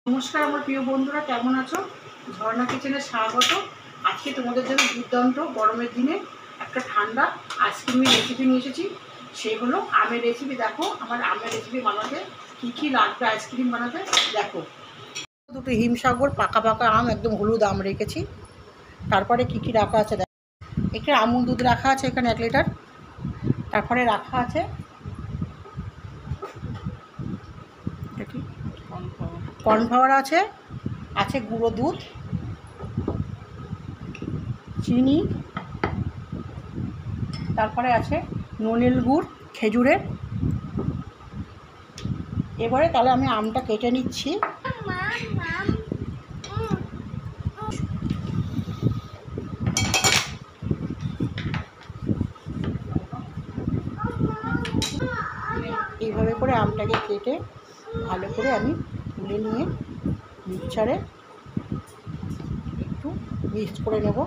নমস্কার আমার প্রিয় বন্ধুরা, কেমন আছো? ঝর্ণা কিচেনে স্বাগত। আজকে তোমাদের জন্য দুর্দান্ত গরমের দিনে একটা ঠান্ডা আইসক্রিমের রেসিপি নিয়ে এসেছি। সেই হলো আমের রেসিপি। দেখো আমার আমের রেসিপি বানাতে কী লাগবে আইসক্রিম বানাতে। দেখো, দুটো হিমসাগর পাকা পাকা আম, একদম হলুদ আম রেখেছি। তারপরে কী রাখা আছে দেখো, এখানে আমুল দুধ রাখা আছে এখানে 1 লিটার। তারপরে রাখা আছে কর্নফ্লাওয়ার আছে, আছে গুঁড়ো দুধ, চিনি, তারপরে আছে নলের গুড় খেজুরের। এবারে তাহলে আমি আমটা কেটে নিচ্ছি। এইভাবে করে আমটাকে কেটে ভালো করে আমি তুলে নিয়ে মিক্সচারে একটু মিক্স করে নেব।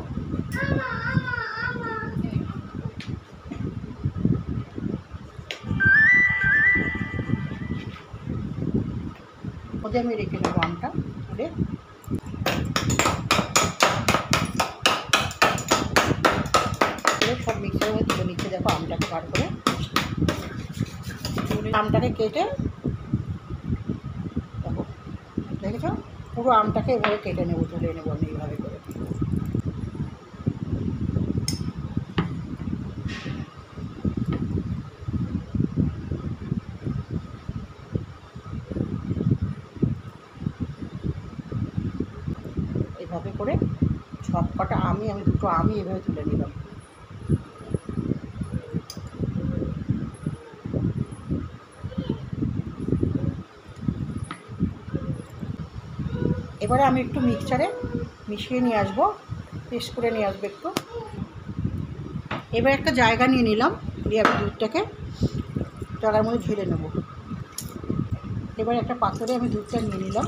ওদের আমি রেখে নেবো আমটা তুলে। সব মিক্সারের মধ্যে তুলে নিচ্ছে। দেখো আমটাকে বার করে আমটাকে কেটে দেখো, দেখেছো পুরো আমটাকে এভাবে কেটে নেবো, তুলে নেবো আমি এইভাবে করে। এভাবে করে সব কটা আমি দুটো আমি এভাবে তুলে নিলাম। এবারে আমি একটু মিক্সচারে মিশিয়ে নিয়ে আসবো, পেস্ট করে নিয়ে আসবো একটু। এবার একটা জায়গা নিয়ে নিলাম, দিয়ে আমি দুধটাকে জায়গার মধ্যে ঢেলে নেব। এবার একটা পাত্রে আমি দুধটা নিয়ে নিলাম।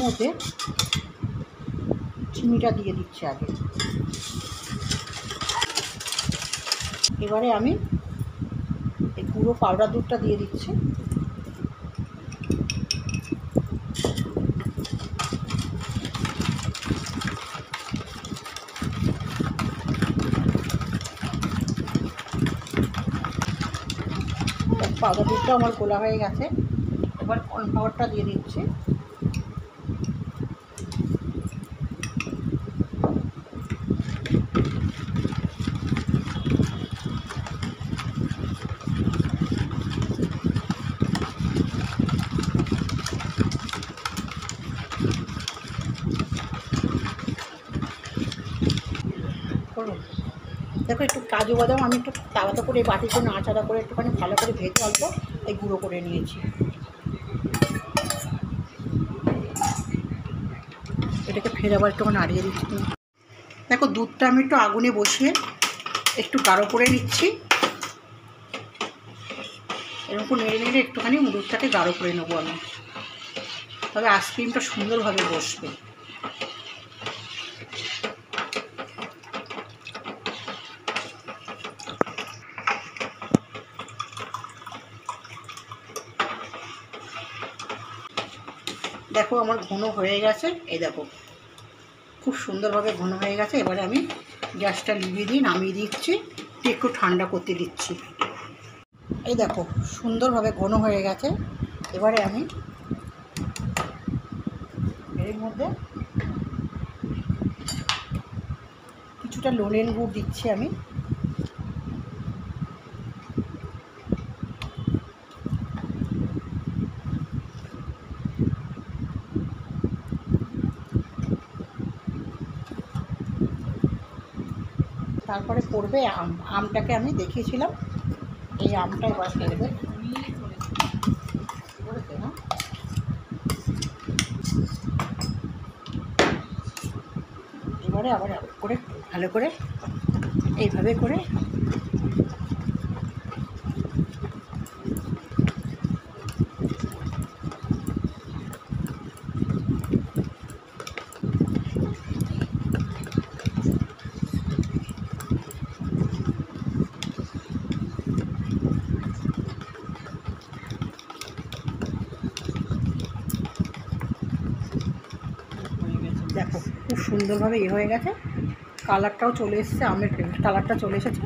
মধ্যে চিনিটা দিয়ে দিচ্ছি আগে। এবারে আমি এই গুঁড়ো পাউডার দুধটা দিয়ে দিচ্ছি। পাউডার দুধটা আমার গোলা হয়ে গেছে। এবার কর্নফ্লাওয়ারটা দিয়ে দিচ্ছি। দেখো একটু কাজু বাদাম আমি একটু তাড়াতাড়ি করে বাটির জন্য আচারা করে একটুখানি ভালো করে ভেজে অল্প এই গুঁড়ো করে নিয়েছি। এটাকে ফের আবার একটু নাড়িয়ে দিচ্ছি। দেখো দুধটা আমি একটু আগুনে বসিয়ে একটু গাঢ় করে নিচ্ছি। এরকম নেড়ে নেড়ে একটুখানি দুধটাকে গাঢ় করে নেবো আমি, তবে আইসক্রিমটা সুন্দরভাবে বসবে। দেখো আমার ঘন হয়ে গেছে, এই দেখো খুব সুন্দরভাবে ঘন হয়ে গেছে। এবারে আমি গ্যাসটা লিভিয়ে দিয়ে নামিয়ে দিচ্ছি, একটু ঠান্ডা করতে দিচ্ছি। এই দেখো সুন্দরভাবে ঘন হয়ে গেছে। এবারে আমি এর মধ্যে কিছুটা নলেন গুড় দিচ্ছি আমি। তারপরে পড়বে আমটাকে আমি দেখিয়েছিলাম, এই আমটা এবার পড়বে। এবারে আবার করে ভালো করে এইভাবে করে সুন্দরভাবে হয়ে গেছে, কালারটাও চলে এসেছে, আমের কালারটা চলে এসেছে।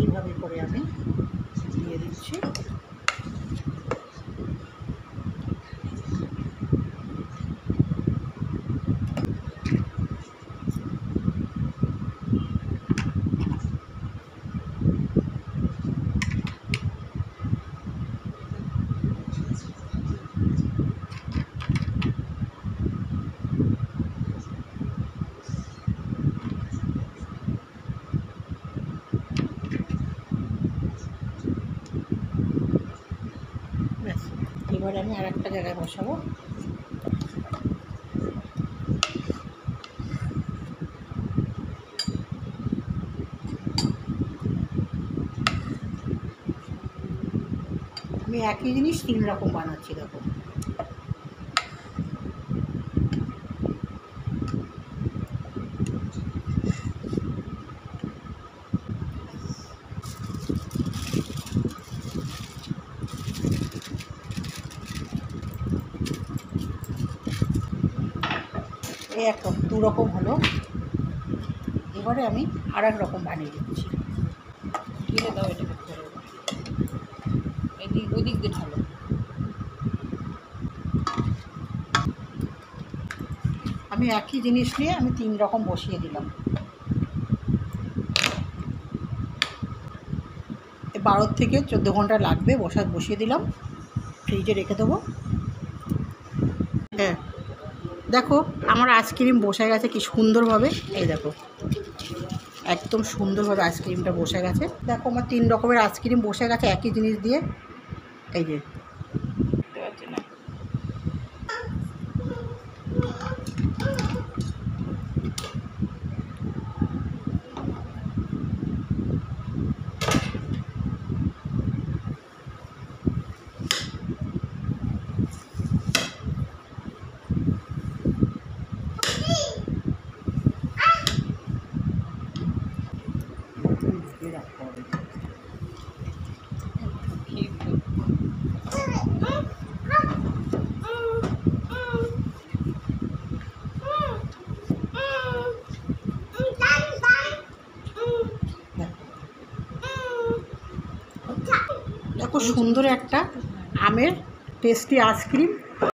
এইভাবে করে আমি দিয়ে দিচ্ছি। এবার আমি আর একটা জায়গায় বসাবো। আমি একই জিনিস 3 রকম বানাচ্ছি, দেখো। এই এক 2 রকম হলো। এবারে আমি আর এক রকম বানিয়ে দিচ্ছি। ঢেলে দাও এটাকে, করে এদিক ওদিক দিয়ে ঢালো। আমি একই জিনিস নিয়ে আমি 3 রকম বসিয়ে দিলাম। 12 থেকে 14 ঘন্টা লাগবে বসিয়ে দিলাম, ফ্রিজে রেখে দেবো। হ্যাঁ দেখো আমার আইসক্রিম বসে গেছে কি সুন্দরভাবে, এই দেখো একদম সুন্দরভাবে আইসক্রিমটা বসে গেছে। দেখো আমার 3 রকমের আইসক্রিম বসে গেছে একই জিনিস দিয়ে, এই যে। দেখো সুন্দর একটা আমের টেস্টি আইসক্রিম